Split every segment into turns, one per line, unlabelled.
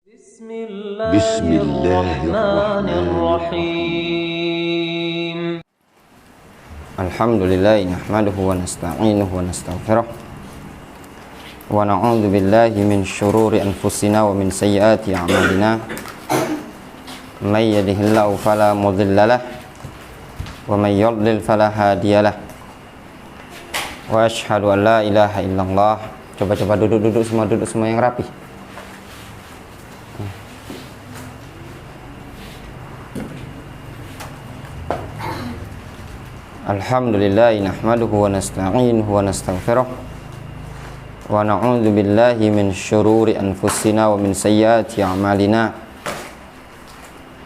Bismillahirrahmanirrahim.
Alhamdulillah nahmaduhu wa nasta'inuhu wa nastaghfiruh wa na'udzu billahi min syururi anfusina wa min sayyiati a'malina. May yahdihillahu fala mudhillalah wa may yudlil fala hadiyalah. Wa asyhadu an la ilaha illallah. Coba duduk semua yang rapi. Alhamdulillah nahmaduhu wa nasta'inuhu wa nastaghfiruh wa na'udzu billahi min syururi anfusina wa min sayyiati a'malina.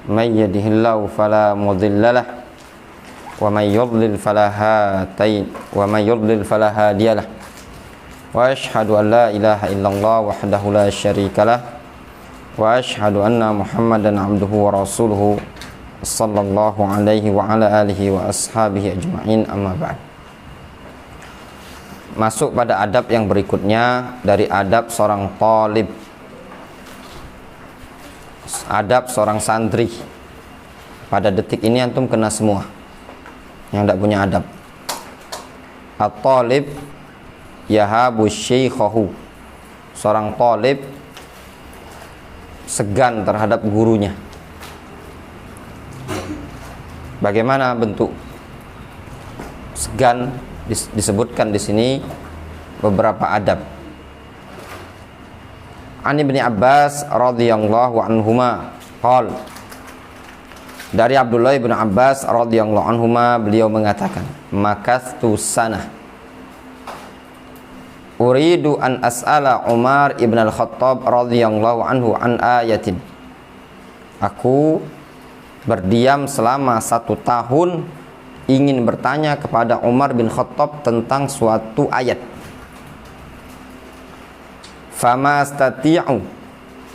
May yahdihillahu fala mudhillalah wa may yudlil fala hadiyalah. Wa asyhadu an la ilaha illallah wahdahu la syarikalah wa asyhadu anna Muhammadan abduhu wa rasuluhu sallallahu alaihi wa ala alihi wa ashabihi ajma'in, amma ba'd. Masuk pada adab yang berikutnya dari adab seorang talib, adab seorang santri. Pada detik ini antum kena semua yang tidak punya adab. At-talib yahabu syaikhahu, seorang talib segan terhadap gurunya. Bagaimana bentuk segan? Disebutkan di sini beberapa adab. An Ibnu Abbas radhiyallahu anhuma qala, dari Abdullah bin Abbas radhiyallahu anhuma beliau mengatakan, makastu sanah uridu an as'ala Umar ibn al-Khattab radhiyallahu anhu an ayatin. Aku berdiam selama 1 tahun ingin bertanya kepada Umar bin Khattab tentang suatu ayat. Fama astati'u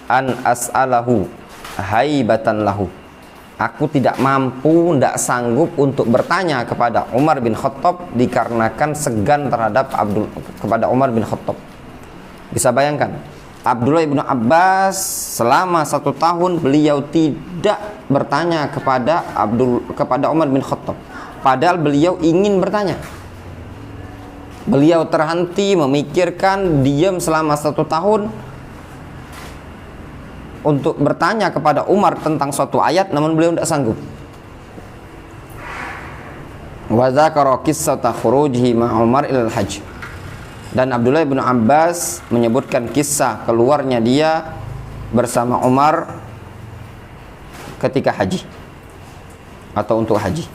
an as'alahu haibatan lahu. Aku tidak mampu, tidak sanggup untuk bertanya kepada Umar bin Khattab dikarenakan segan kepada Umar bin Khattab. Bisa bayangkan, Abdullah bin Abbas selama 1 tahun beliau tidak bertanya kepada Umar bin Khattab, padahal beliau ingin bertanya. Beliau terhenti memikirkan, diam selama 1 tahun untuk bertanya kepada Umar tentang suatu ayat, namun beliau tidak sanggup. Wa dzakara qissata khurujihi ma Umar ilal hajj. Dan Abdullah bin Abbas menyebutkan kisah keluarnya dia bersama Umar ketika haji atau untuk haji.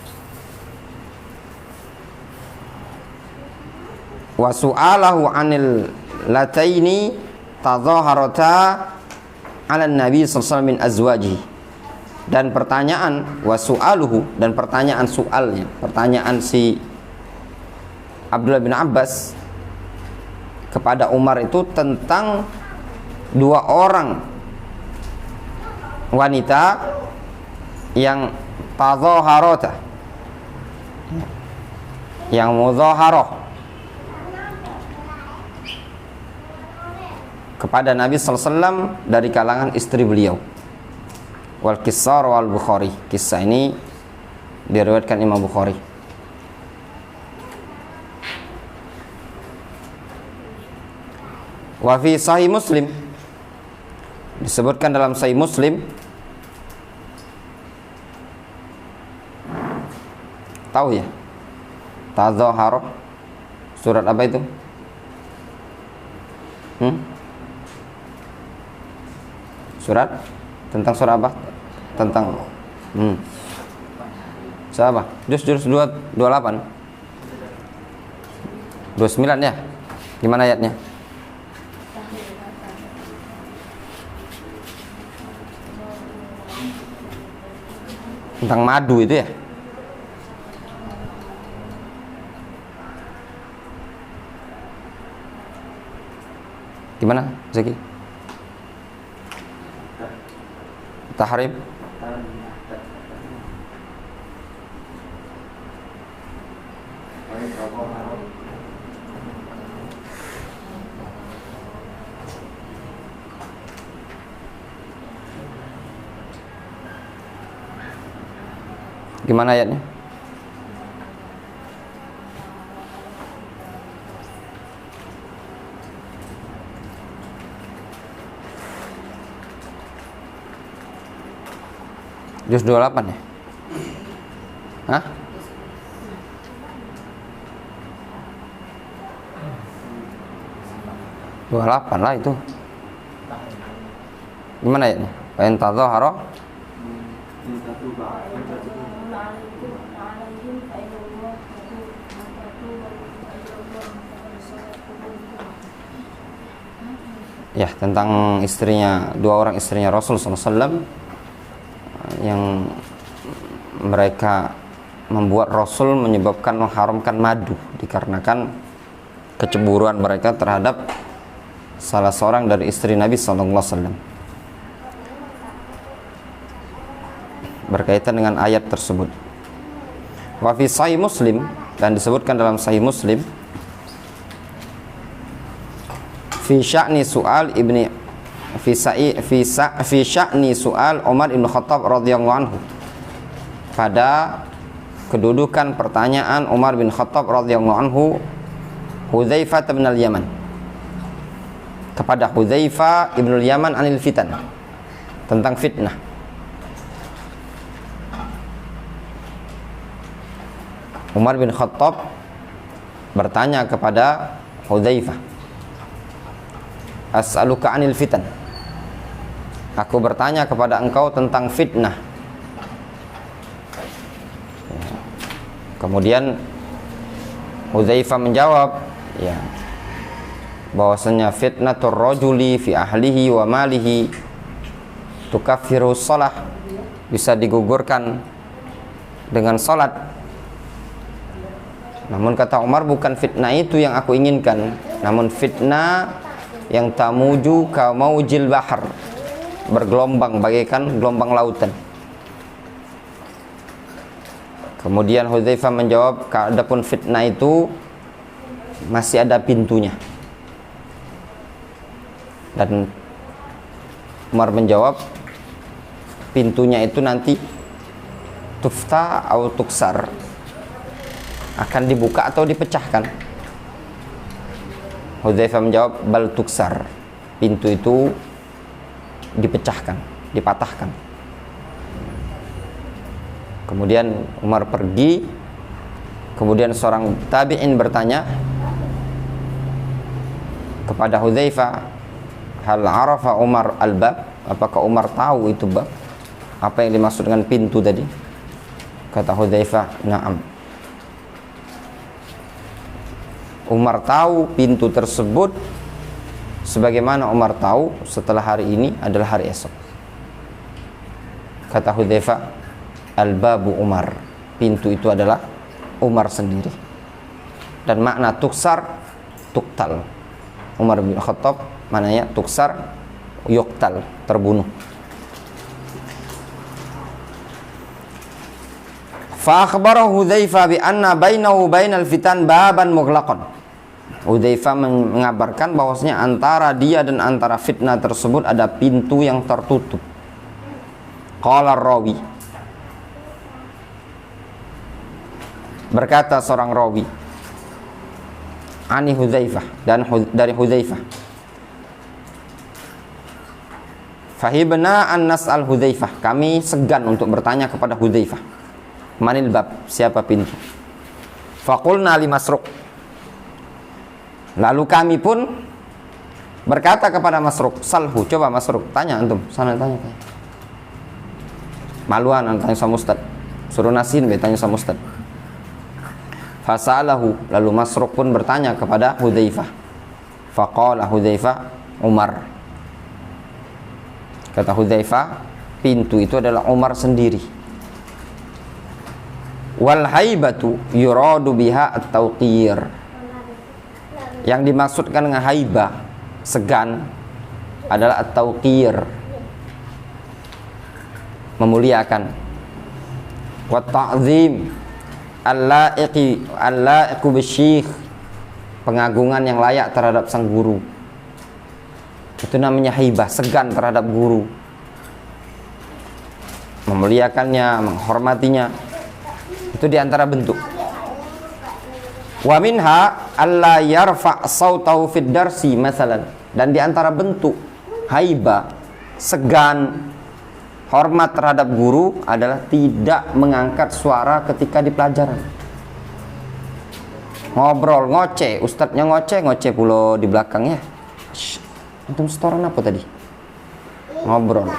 Wa su'alahu 'anil lataini tadhaharata 'ala Nabi sallallahu alaihi wasallam min azwajihi. Dan pertanyaan wa su'aluhu, dan pertanyaan si Abdullah bin Abbas kepada Umar itu tentang 2 orang wanita yang tadhaharata, yang mudhaharah kepada Nabi sallallahu alaihi wasallam dari kalangan istri beliau. Wal qissar wal Bukhari. Kisah ini diriwayatkan Imam Bukhari. Wa fi Sahih Muslim, disebutkan dalam Sahih Muslim, tahu ya tadhaharah surat apa itu? Surat tentang surah apa? Tentang siapa? Juz 28 29 ya? Gimana ayatnya? Tentang madu itu ya? Gimana Zaki? Tahrim? Gimana ayatnya? Juz 28 ya? Hah? Dua 28 lah itu. Gimana ya nih? Fa in tadzahara ya, tentang istrinya, dua orang istrinya Rasul SAW yang mereka membuat Rasul menyebabkan mengharamkan madu dikarenakan kecemburuan mereka terhadap salah seorang dari istri Nabi SAW. Berkaitan dengan ayat tersebut. Wa fi Sahih Muslim, dan disebutkan dalam Sahih Muslim, fi sya'ni su'al ibni fi sya'ni su'al Umar ibn Khattab radhiyallahu anhu, pada kedudukan pertanyaan Umar bin Khattab radhiyallahu anhu Hudzaifah bin al-Yaman, kepada Hudzaifah bin al-Yaman anil fitan, tentang fitnah. Umar bin Khattab bertanya kepada Hudzaifah, as'aluka anil fitan, aku bertanya kepada engkau tentang fitnah. Kemudian Hudzaifah menjawab, ya, bahwasanya fitnatur rajuli fi ahlihi wa malihi tukaffiru shalah, bisa digugurkan dengan salat. Namun kata Umar, bukan fitnah itu yang aku inginkan, namun fitnah yang tamuju ka maujil bahar, bergelombang bagaikan gelombang lautan. Kemudian Hudzaifah menjawab, adapun fitnah itu masih ada pintunya. Dan Umar menjawab, pintunya itu nanti tufta atau tuksar, akan dibuka atau dipecahkan. Hudzaifah menjawab, bal tuksar, pintu itu dipecahkan, dipatahkan. Kemudian Umar pergi. Kemudian seorang tabi'in bertanya kepada Hudzaifah, hal arafa Umar al-bab, apakah Umar tahu itu bab, apa yang dimaksud dengan pintu tadi? Kata Hudzaifah, na'am, Umar tahu pintu tersebut, sebagaimana Umar tahu setelah hari ini adalah hari esok. Kata Hudzaifah, al-babu Umar, pintu itu adalah Umar sendiri. Dan makna tuksar, tuktal. Umar bin Khattab maknanya tuksar, yuktal, terbunuh. Fa akhbara Hudzaifah bi anna bainahu bainal fitan baban mughlaqan. Hudzaifah mengabarkan bahwasanya antara dia dan antara fitnah tersebut ada pintu yang tertutup. Qala rawi, berkata seorang rawi, ani Hudzaifah, dan dari Hudzaifah, fahibna an nas'al Hudzaifah, kami segan untuk bertanya kepada Hudzaifah, manil bab, siapa pintu. Faqulna li Masruq, lalu kami pun berkata kepada Masruq, salhu, coba Masruq, tanya antum, sana tanya. Maluan tanya sama Ustaz, suruh Nasin bertanya sama Ustaz. Fasalahu, lalu Masruq pun bertanya kepada Hudzaifah. Faqala Hudzaifah, Umar. Kata Hudzaifah, pintu itu adalah Umar sendiri. Wal haibatu yuradu biha at-tawqir. Yang dimaksudkan dengan haibah, segan, adalah at-tawqir, memuliakan. Wa ta'zim al-la'iqu bisyikh, pengagungan yang layak terhadap sang guru. Itu namanya haibah, segan terhadap guru, memuliakannya, menghormatinya. Itu diantara bentuk. Wa minha alla yarfa' sautahu fid darsi masalan. Dan diantara bentuk haibah, segan, hormat terhadap guru adalah tidak mengangkat suara ketika di pelajaran. Ngobrol, ngoceh, ustadznya ngoceh pula di belakangnya. Antum setoran apa tadi? Ngobrol.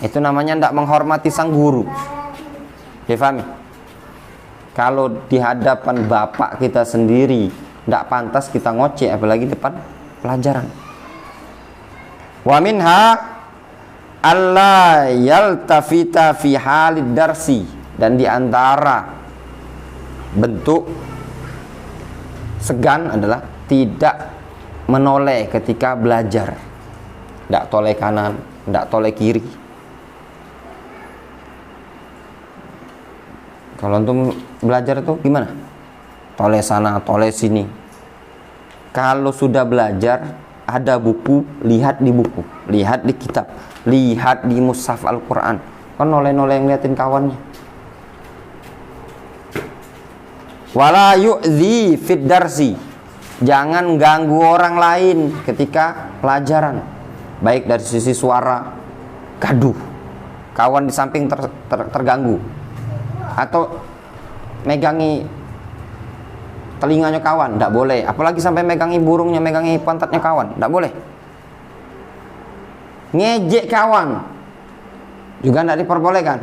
Itu namanya tidak menghormati sang guru. Difahami? Kalau di hadapan bapak kita sendiri tidak pantas kita ngoceh, apalagi depan pelajaran. Wa minha alla yaltafita fi halid darsi. Dan di antara bentuk segan adalah tidak menoleh ketika belajar. Tidak toleh kanan, tidak toleh kiri. Kalau untuk belajar itu gimana? Toleh sana, toleh sini. Kalau sudah belajar, ada buku, lihat di buku, lihat di kitab, lihat di mushaf Al-Quran. Kan noleh-noleh ngeliatin kawannya. Wala yu'zi fid darsi. Jangan ganggu orang lain ketika pelajaran. Baik dari sisi suara, gaduh, kawan di samping terganggu, atau megangi telinganya kawan, tidak boleh. Apalagi sampai megangi burungnya, megangi pantatnya kawan, tidak boleh. Ngejek kawan juga tidak diperbolehkan.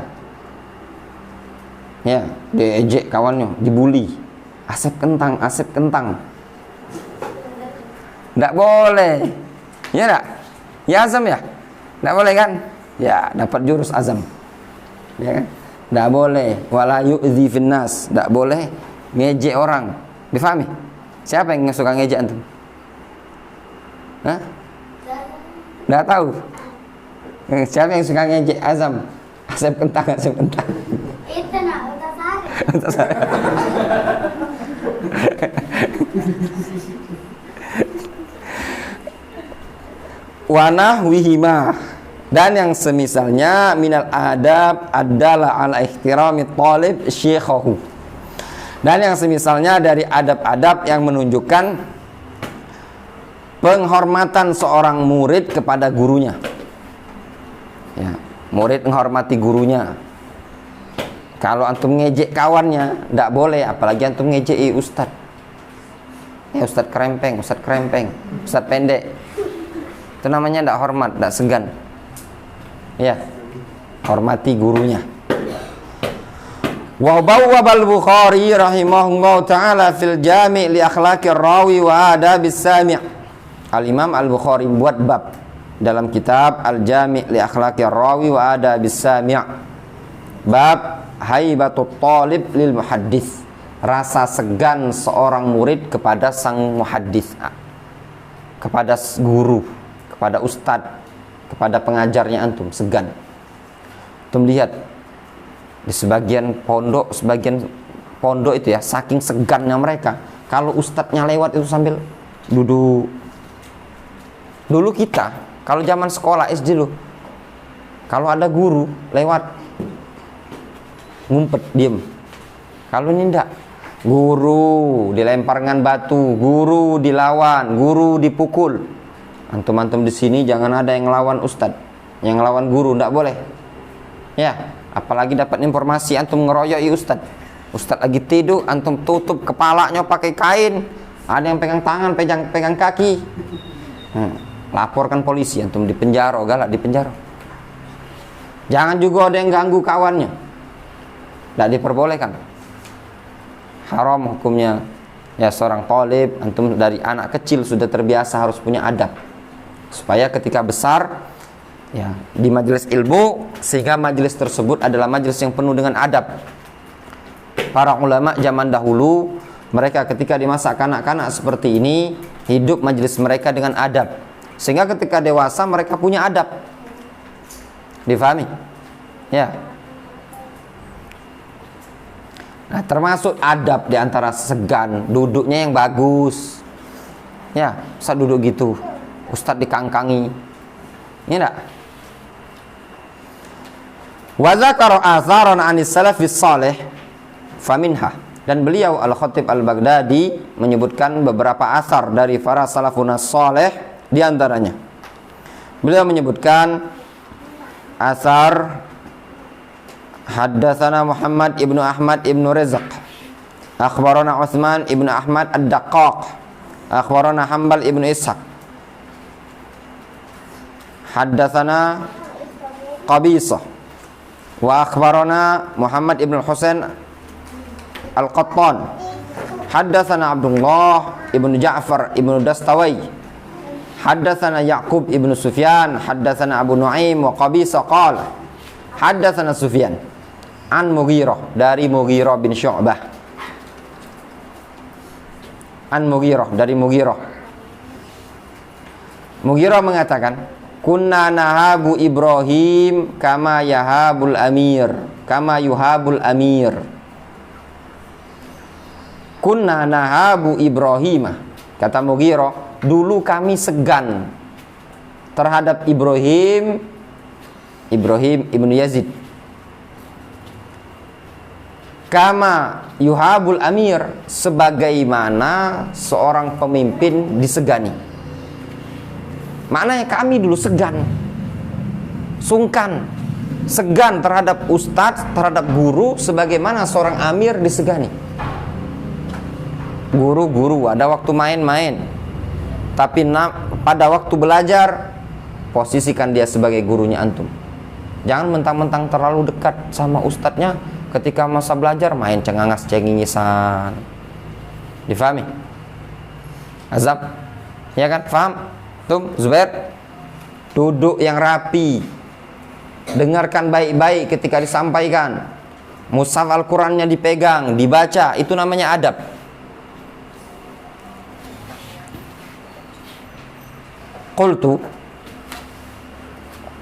Ya, diejek kawannya, dibully. Asep kentang, tidak boleh. Ya tidak? Ya azam ya? Tidak boleh kan? Ya, dapat jurus azam. Ya kan? Tidak boleh. Wala yu'zi finnas. Tidak boleh ngejek orang. Difahami? Siapa yang suka ngejek antum? Hah? Tidak tahu. Siapa yang suka ngejek azam? Asep kentang.
Itu nak utasari.
Wa nahwihima. Dan yang semisalnya minal adab adalah ala ihtirami talib syekhahu. Dan yang semisalnya dari adab-adab yang menunjukkan penghormatan seorang murid kepada gurunya. Ya, murid menghormati gurunya. Kalau antum ngejek kawannya, tidak boleh, apalagi antum ngejek ustad. Ya, ustad kerempeng, ustad pendek. Itu namanya tidak hormat, tidak segan. Ya, hormati gurunya. Wa bawwabal Bukhari rahimahullah ta'ala fil jami' li akhlaqir rawi wa adabis sami'. Al-Imam Al-Bukhari buat bab dalam kitab Al-Jami' li akhlaqir rawi wa adabis sami'. Bab haibatut talib lil muhaddits. Rasa segan seorang murid kepada sang muhaddits, kepada guru, kepada ustadz, kepada pengajarnya antum, segan. Antum lihat di sebagian pondok itu ya, saking segannya mereka. Kalau ustadznya lewat itu sambil duduk. Dulu kita, kalau zaman sekolah SD dulu, kalau ada guru lewat, ngumpet, diem. Kalau ini enggak, guru dilemparkan batu, guru dilawan, guru dipukul. Antum-antum di sini jangan ada yang ngelawan ustadz, yang ngelawan guru, enggak boleh. Ya, apalagi dapat informasi antum ngeroyoi ustadz. Ustadz lagi tidur, antum tutup kepalanya pakai kain. Ada yang pegang tangan, pegang kaki. Laporkan polisi, antum di penjara, galak di penjara. Jangan juga ada yang ganggu kawannya. Tidak diperbolehkan. Haram hukumnya. Ya, seorang talib, antum dari anak kecil sudah terbiasa harus punya adab. Supaya ketika besar, ya, di majelis ilmu, sehingga majelis tersebut adalah majelis yang penuh dengan adab. Para ulama zaman dahulu, mereka ketika di masa kanak-kanak seperti ini, hidup majelis mereka dengan adab, sehingga ketika dewasa mereka punya adab. Difahami? Ya. Nah, termasuk adab diantara segan, duduknya yang bagus. Ya, Ustaz duduk gitu, Ustaz dikangkangi. Ini enggak? Wa dzakara atharan 'anis salafis salih. faminha. Dan beliau Al-Khatib Al-Baghdadi menyebutkan beberapa asar dari para salafun saleh, di antaranya beliau menyebutkan asar haddatsana Muhammad ibnu Ahmad ibnu Rizq, akhbarana Utsman ibnu Ahmad Ad-Daqqaq, akhbarana Hanbal ibnu Ishaq, haddatsana Qabisah, wa akhbarana Muhammad ibnu Husain Al-Qattan, haddatsana Abdullah ibnu Ja'far ibnu Dastawai, haddatsana Ya'qub ibnu Sufyan, haddatsana Abu Nuaim wa Qabisah qala haddatsana Sufyan an Mughirah, dari Mughirah bin Syu'bah, an Mughirah, dari Mughirah. Mughirah mengatakan, kunna nahabu Ibrahim kama yahabul amir, kama yuhabul amir. Kunna nahabu Ibrahim, kata Mughirah, dulu kami segan terhadap Ibrahim ibnu Yazid, kama yuhabul amir, sebagaimana seorang pemimpin disegani. Maknanya kami dulu segan, sungkan, segan terhadap ustadz, terhadap guru, sebagaimana seorang amir disegani. Guru-guru ada waktu main-main, tapi pada waktu belajar posisikan dia sebagai gurunya antum. Jangan mentang-mentang terlalu dekat sama ustadznya, ketika masa belajar main cengangas cengingisan. Difahami? Azab? Ya kan? Faham? Tum, Zubair? Duduk yang rapi, dengarkan baik-baik ketika disampaikan. Mushaf Al-Qurannya dipegang, dibaca, itu namanya adab. Qultu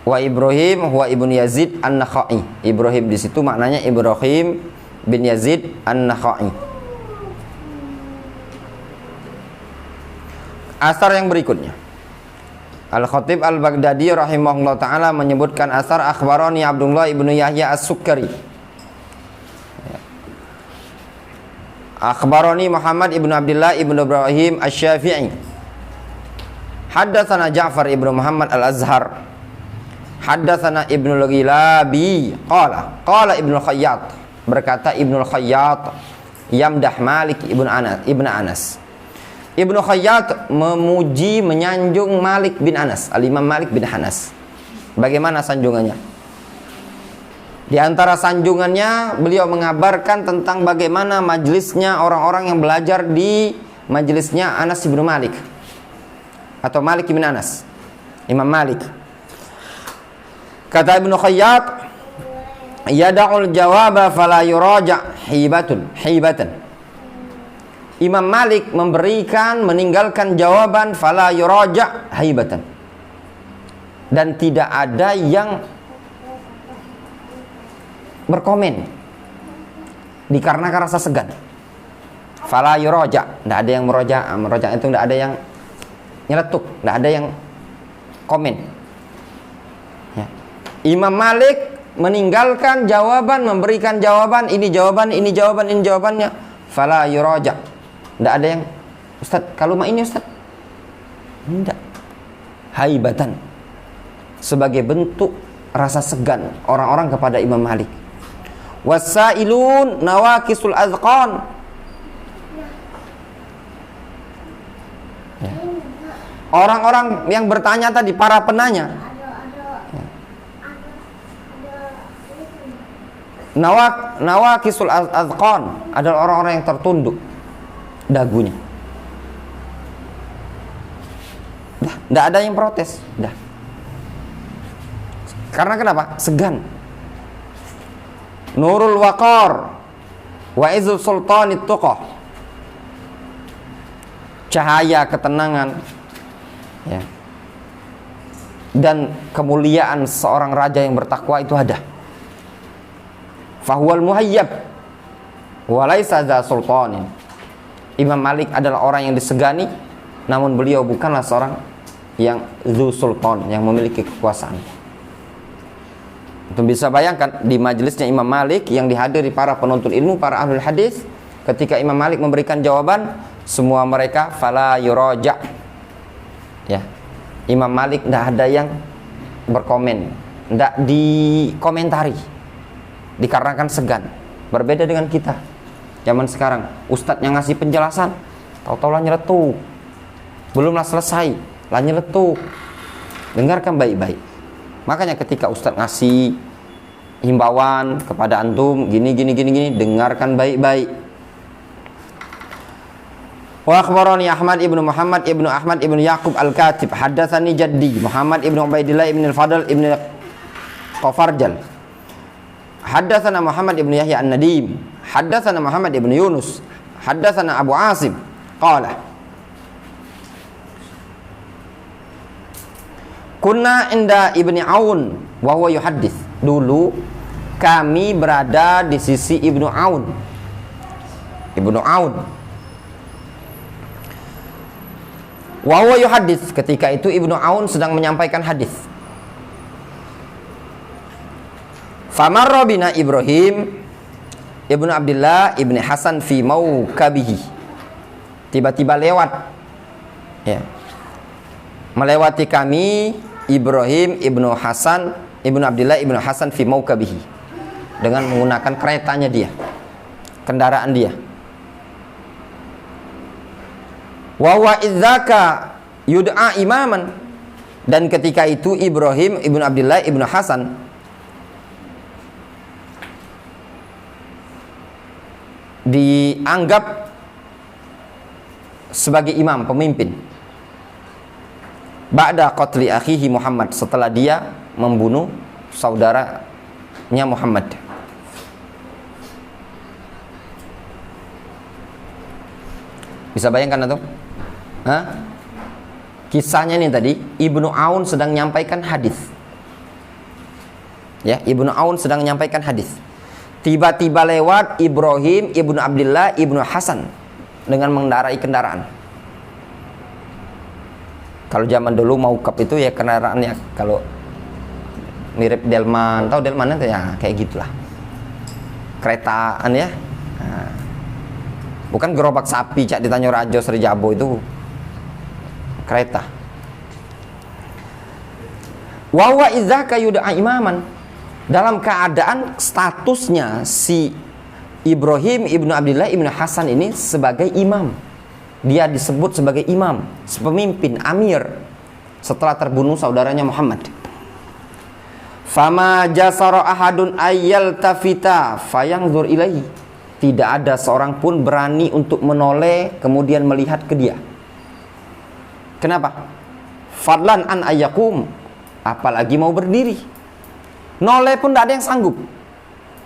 wa Ibrahim huwa ibnu Yazid An-Nakhai. Ibrahim di situ maknanya Ibrahim bin Yazid An-Nakhai. Asar yang berikutnya, Al-Khatib Al-Baghdadi rahimahullah ta'ala menyebutkan asar akhbarani Abdullah ibnu Yahya As-Sukkari, akhbarani Muhammad ibnu Abdullah ibnu Ibrahim Asy-Syafi'i, haddatsana Ja'far ibnu Muhammad Al-Azhar, haddatsana Ibnu Al-Ghilabi qala Ibnu Al-Khayyat, berkata Ibnu Al-Khayyat yamdah Malik ibnu Anas. Ibnu Khayyat memuji, menyanjung Malik bin Anas, Al-Imam Malik bin Anas. Bagaimana sanjungannya? Di antara sanjungannya beliau mengabarkan tentang bagaimana majelisnya orang-orang yang belajar di majelisnya Anas bin Malik atau Malik bin Anas, Imam Malik. Kata Ibnu Khayyat, yada'ul jawaba fala yuraja hibatan. Imam Malik meninggalkan jawaban fala yuraja hibatan, dan tidak ada yang berkomen dikarenakan rasa segan. Fala yuraja, tidak ada yang meroja itu tidak ada yang nyeletuk, tidak ada yang komen. Ya. Imam Malik meninggalkan jawaban, memberikan jawaban, ini jawaban, ini jawaban, ini jawabannya. Fala yuraja, tidak ada yang, Ustaz, kalau ini Ustaz, tidak. Haibatan, sebagai bentuk rasa segan orang-orang kepada Imam Malik. Wasailun nawakisul azqan. Ya. Orang-orang yang bertanya tadi, para penanya, nawakisul azqan adalah orang-orang yang tertunduk dagunya. Tidak ada yang protes. Dah. Karena kenapa? Segan. Nurul waqar wa izzul sultanit tuqah. Cahaya ketenangan, ya, dan kemuliaan seorang raja yang bertakwa itu ada. Fahuwal muhayyab walaysa za sultanin. Imam Malik adalah orang yang disegani, namun beliau bukanlah seorang yang zu sultan, yang memiliki kekuasaan. Antum bisa bayangkan di majelisnya Imam Malik yang dihadiri para penuntut ilmu, para ahlul hadis, ketika Imam Malik memberikan jawaban, semua mereka fala yuraja. Ya. Imam Malik tidak ada yang berkomen, tidak dikomentari, dikarenakan segan. Berbeda dengan kita zaman sekarang, ustadz yang ngasih penjelasan, tahu-tahu lah nyeletuk, belumlah selesai, lah nyeletuk. Dengarkan baik-baik. Makanya ketika ustadz ngasih himbauan kepada antum gini, dengarkan baik-baik. Wa akhbarani Ahmad ibnu Muhammad ibnu Ahmad ibnu Yaqub al-Katib, haddatsani jaddi Muhammad ibnu Ubaidillah ibnu al-Fadl ibnu Qafarjal, haddatsana Muhammad ibnu Yahya an-Nadim, haddatsana Muhammad ibnu Yunus, haddatsana Abu Asim qala kunna inda Ibni Aun wa huwa yuhaddits. Dulu kami berada di sisi Ibnu Aun. Ibnu Aun wa huwa yuhaddits, ketika itu Ibnu Aun sedang menyampaikan hadis. Famarra bina Ibrahim Ibnu Abdullah Ibni Hasan fi maukabihi. Tiba-tiba lewat, ya, melewati kami Ibrahim Ibnu Hasan Ibnu Abdullah Ibnu Hasan fi maukabihi, dengan menggunakan keretanya dia, kendaraan dia. Wa huwa idzaka yud'a imaman, dan ketika itu Ibrahim Ibnu Abdullah Ibnu Hasan dianggap sebagai imam, pemimpin. Ba'da qatli akhihi Muhammad, setelah dia membunuh saudaranya Muhammad. Bisa bayangkan atau? Kisahnya ini tadi, Ibnu Aun sedang menyampaikan hadis. Ya, Ibnu Aun sedang menyampaikan hadis. Tiba-tiba lewat Ibrahim Ibnu Abdullah Ibnu Hasan dengan mengendarai kendaraan. Kalau zaman dulu maukab itu ya kendaraannya, kalau mirip delman, tahu delman itu ya kayak gitulah, keretaan ya. Nah, bukan gerobak sapi cak di Tanjung Rajo Seri Jabo, itu kereta. Wa huwa idzaka yud'a imaman, dalam keadaan statusnya si Ibrahim Ibnu Abdullah Ibnu Hasan ini sebagai imam. Dia disebut sebagai imam, pemimpin, amir, setelah terbunuh saudaranya Muhammad. Fama jasara ahadun ayyal tafita fayanzur ilaihi, tidak ada seorang pun berani untuk menoleh kemudian melihat ke dia. Kenapa? Fadlan an ayyakum, apalagi mau berdiri. Noleh pun tidak ada yang sanggup,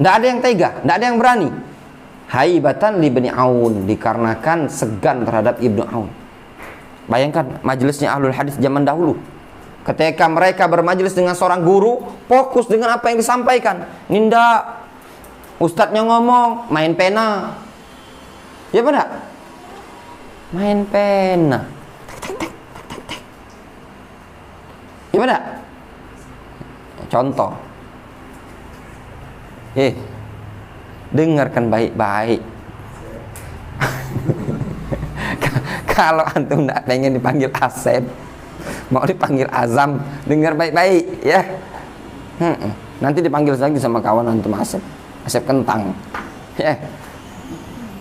tidak ada yang tega, tidak ada yang berani. Haibatan li Ibni Aun, dikarenakan segan terhadap Ibnu Aun. Bayangkan majelisnya ahlul hadis zaman dahulu, ketika mereka bermajelis dengan seorang guru, fokus dengan apa yang disampaikan. Ninda ustadznya ngomong, main pena, ya benar, main pena, ya benar. Contoh, dengarkan baik-baik. Kalau antum tidak pengen dipanggil Asep, mau dipanggil Azam, dengar baik-baik ya. Nanti dipanggil lagi sama kawan antum Asep kentang ya.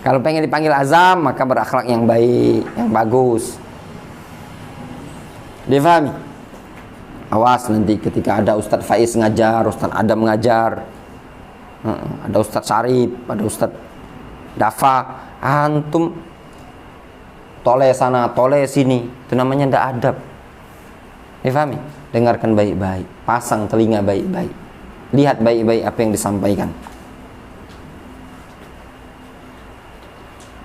Kalau pengen dipanggil Azam, maka berakhlak yang baik, yang bagus. Difahami? Awas nanti ketika ada Ustadz Faiz ngajar, Ustadz Adam ngajar, ada Ustadz Syarif, ada Ustadz Dafa, antum toleh sana, toleh sini, itu namanya tidak adab. Difahami? Dengarkan baik-baik, pasang telinga baik-baik, lihat baik-baik apa yang disampaikan.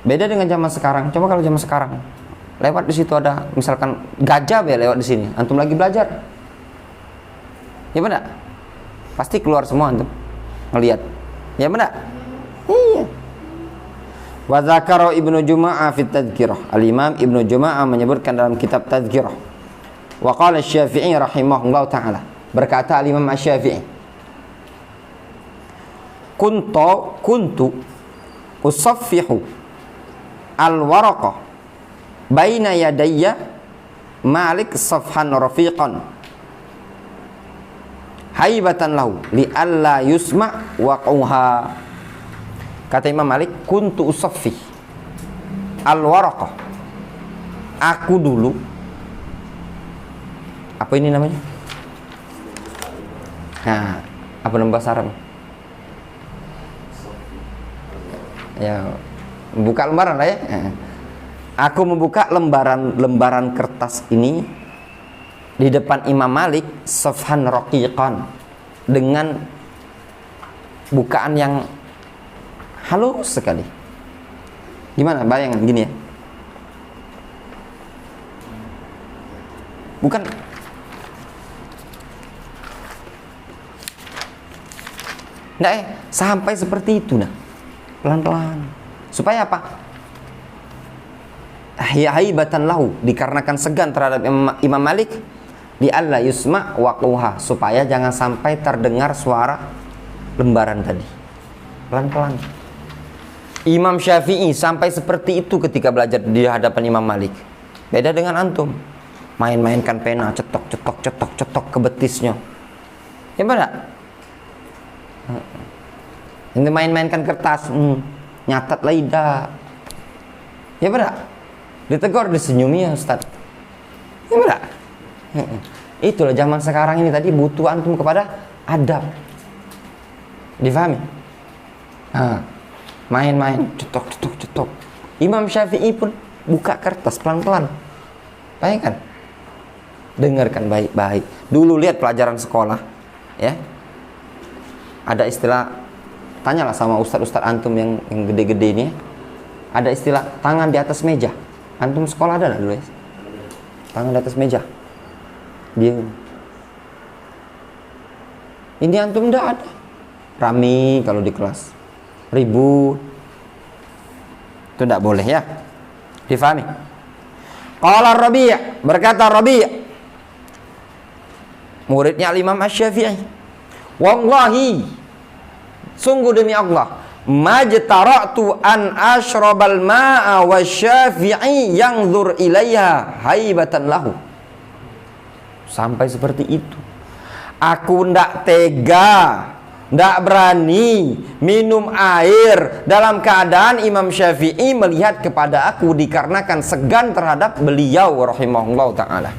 Beda dengan zaman sekarang. Coba kalau zaman sekarang, lewat di situ ada misalkan gajah ya lewat di sini, antum lagi belajar, ya benar? Pasti keluar semua antum ngelihat, ya benar? Iya. Wa dzakara Ibnu Juma'ah fi Tadzkirah. Al-Imam Ibnu Juma'ah menyebutkan dalam kitab Tadzkirah. Wa qala Asy-Syafi'i rahimahullahu taala. Berkata Al-Imam Asy-Syafi'i, kuntu usaffihu al-waraqah baina yadayya Malik safhan rafiqan haibatan lahu li alla yusma waqauha. Kata Imam Malik, kuntu usaffi al-waraqah, aku dulu, apa ini namanya? Nah, apa nama bahasa Arab? Ya, buka lembaran lah ya. Aku membuka lembaran kertas ini di depan Imam Malik safhan raqiqan, dengan bukaan yang halus sekali. Gimana bayangan gini ya? Bukan sampai seperti itu, nah. Pelan-pelan. Supaya apa? Haibatan lahu, dikarenakan segan terhadap Imam Malik, li alla yusma waquha, supaya jangan sampai terdengar suara lembaran tadi. Pelan-pelan. Imam Syafi'i sampai seperti itu ketika belajar di hadapan Imam Malik. Beda dengan antum. Main-mainkan pena, cetok ke betisnya. Ya benar? Ini main-mainkan kertas, nyatat lidah. Ya benar? Ditegur, disenyumi ya Ustaz. Ya benar? Itulah zaman sekarang ini tadi butuh antum kepada adab. Difahami? Main-main, cetok. Imam Syafi'i pun buka kertas pelan-pelan. Bayangkan. Dengarkan baik-baik. Dulu lihat pelajaran sekolah, ya. Ada istilah, tanyalah sama ustaz-ustaz antum yang gede-gede ini. Ada istilah tangan di atas meja. Antum sekolah ada nggak dulu ya? Tangan di atas meja. Dia. Ini antum nggak ada. Rame kalau di kelas. Ribut. Itu nggak boleh ya. Difahami? Qala Rabi', berkata Rabi', muridnya Imam Asy-Syafi'i, wallahi, sungguh demi Allah, majtara'tu an ashrabal ma'a wasyafi'i yanzur ilaiha haibatan lahu. Sampai seperti itu. Aku ndak tega, ndak berani minum air dalam keadaan Imam Syafi'i melihat kepada aku, dikarenakan segan terhadap beliau rahimahullah ta'ala.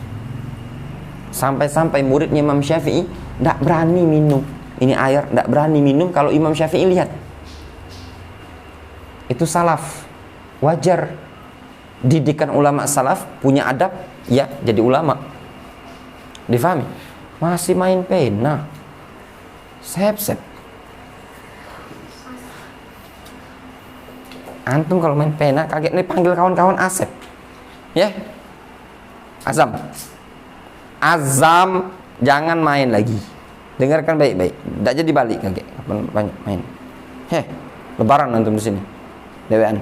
Sampai-sampai muridnya Imam Syafi'i ndak berani minum ini air, ndak berani minum kalau Imam Syafi'i lihat. Itu salaf, wajar. Didikan ulama salaf, punya adab, ya jadi ulama. Difahami? Masih main pena, sep. Antum kalau main pena kaget nih, panggil kawan-kawan Asep, ya. Azam, jangan main lagi. Dengarkan baik-baik. Tidak jadi balik kaget. Banyak main. Lebaran antum di sini. Dewean.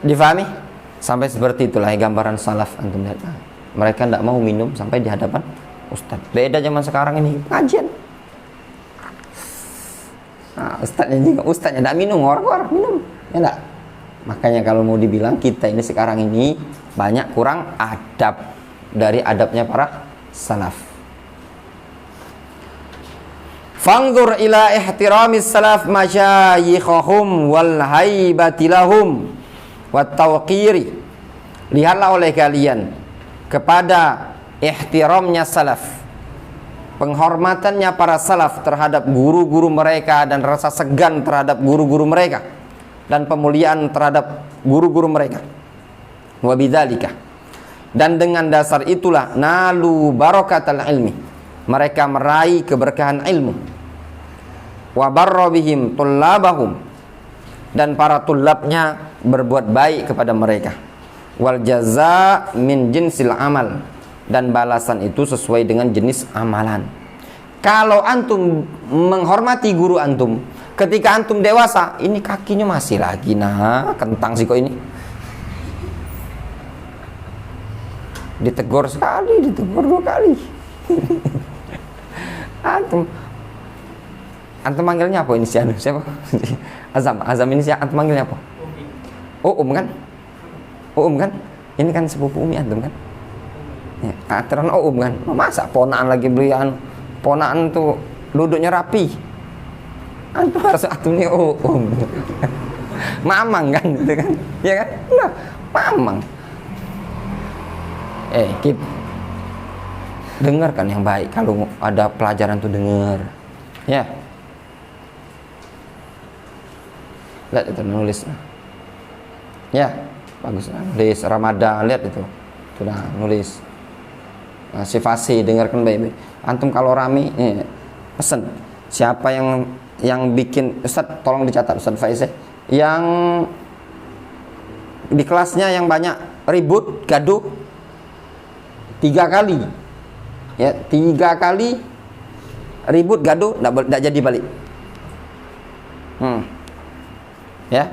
Difahami? Sampai seperti itulah gambaran salaf antum lihat. Mereka tidak mau minum sampai di hadapan ustaz. Beda zaman sekarang ini, pengajian. Ustaznya tidak minum, ngor-ngor minum. Ya enggak? Makanya kalau mau dibilang kita ini sekarang ini banyak kurang adab dari adabnya para salaf. Fanzur ila ihtiramis salaf masyayikhahum wal haibati lahum wat tawqiri. Lihatlah oleh kalian kepada ihtiramnya salaf, penghormatannya para salaf terhadap guru-guru mereka dan rasa segan terhadap guru-guru mereka dan pemuliaan terhadap guru-guru mereka. Wa bidzalika, dan dengan dasar itulah nalu barakatal ilmi, mereka meraih keberkahan ilmu. Wa barra bihim tullabahum, dan para tulabnya berbuat baik kepada mereka. Wal jaza min jinsil amal, dan balasan itu sesuai dengan jenis amalan. Kalau antum menghormati guru antum, ketika antum dewasa, ini kakinya masih lagi kentang sih kok ini. Ditegur sekali, ditegur 2 kali. Antum Antum manggilnya apa ini si anu? Siapa? Azam ini si antum manggilnya apa? Kan? Kan? Ini kan sepupu Umi antum kan? Ya, aturan kan? Masa ponaan lagi belian? Ponaan tuh duduknya rapi. Antum harus antum nih Mamang kan gitu kan? Ya kan? Nah, mamang. Kip. Dengarkan yang baik, kalau ada pelajaran tuh dengar. Ya. Lihat itu nulis. Ya, bagus. Nulis Ramadan, lihat itu. Sudah nulis. Nah, si Fasi dengarkan baik-baik. Antum kalau rame, pesen. Siapa yang bikin, Ustaz tolong dicatat Ustaz Faiz, yang di kelasnya yang banyak ribut, gaduh 3 kali. Ya, 3 kali ribut, gaduh, enggak jadi balik. Ya.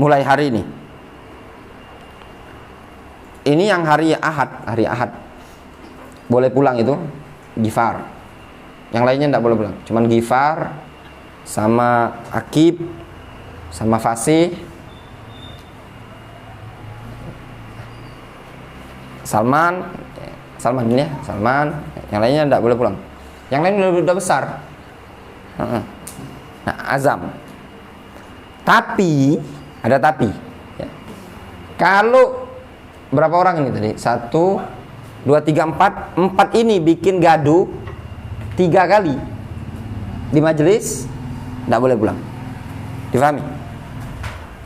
Mulai hari ini. Ini yang hari Ahad. Boleh pulang itu Gifar. Yang lainnya enggak boleh pulang. Cuman Gifar sama Akib sama Fasih, Salman ini ya, Salman. Yang lainnya enggak boleh pulang. Yang lain udah besar. Nah, Azam. Tapi ada tapi. Ya. Kalau berapa orang ini tadi? 1, 2, 3, 4. 4 ini bikin gaduh 3 kali di majelis, enggak boleh pulang. Difahami?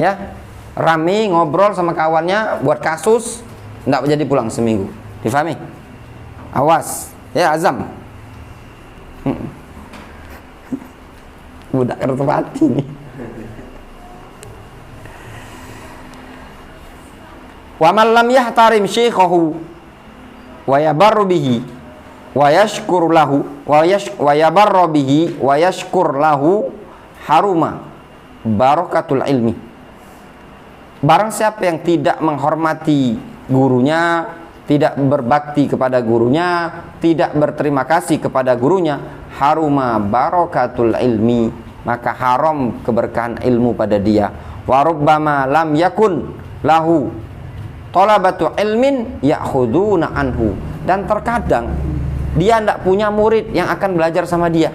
Ya. Rame ngobrol sama kawannya, buat kasus, enggak jadi pulang seminggu. Difahami? Awas. Ya, azam. Budak kertas mati nih. Wa man lam yahtarim syekhahu wa yabarru bihi wa yashkur lahu wa yabarru bihi wa yashkur lahu haruma barakatul ilmi. Barang siapa yang tidak menghormati gurunya, tidak berbakti kepada gurunya, tidak berterima kasih kepada gurunya, haruma barakatul ilmi, maka haram keberkahan ilmu pada dia. Wa rubbama lam yakun lahu talabatu ilmin ya'khuduna anhu, dan terkadang dia tidak punya murid yang akan belajar sama dia.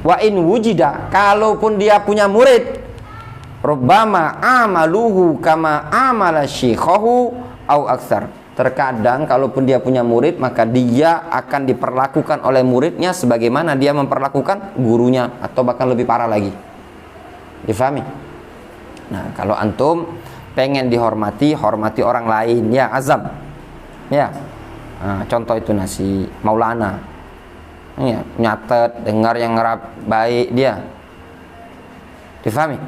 Wa in wujida, kalaupun dia punya murid, rubbama amaluhu kama amala syekhahu au aksar, terkadang kalaupun dia punya murid, maka dia akan diperlakukan oleh muridnya sebagaimana dia memperlakukan gurunya, atau bahkan lebih parah lagi. Difahami? Nah, kalau antum pengen dihormati, hormati orang lain, ya azam. Ya. Nah, contoh itu nasi Maulana. Ya, nyatet, dengar yang ngerap baik dia. Difahami?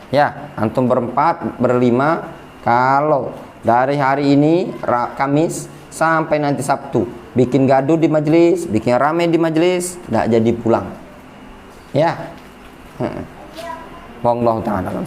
Ya, antum berempat, berlima, kalau dari hari ini Kamis sampai nanti Sabtu bikin gaduh di majelis, bikin rame di majelis, enggak jadi pulang. Ya. Wallahu ta'ala alam.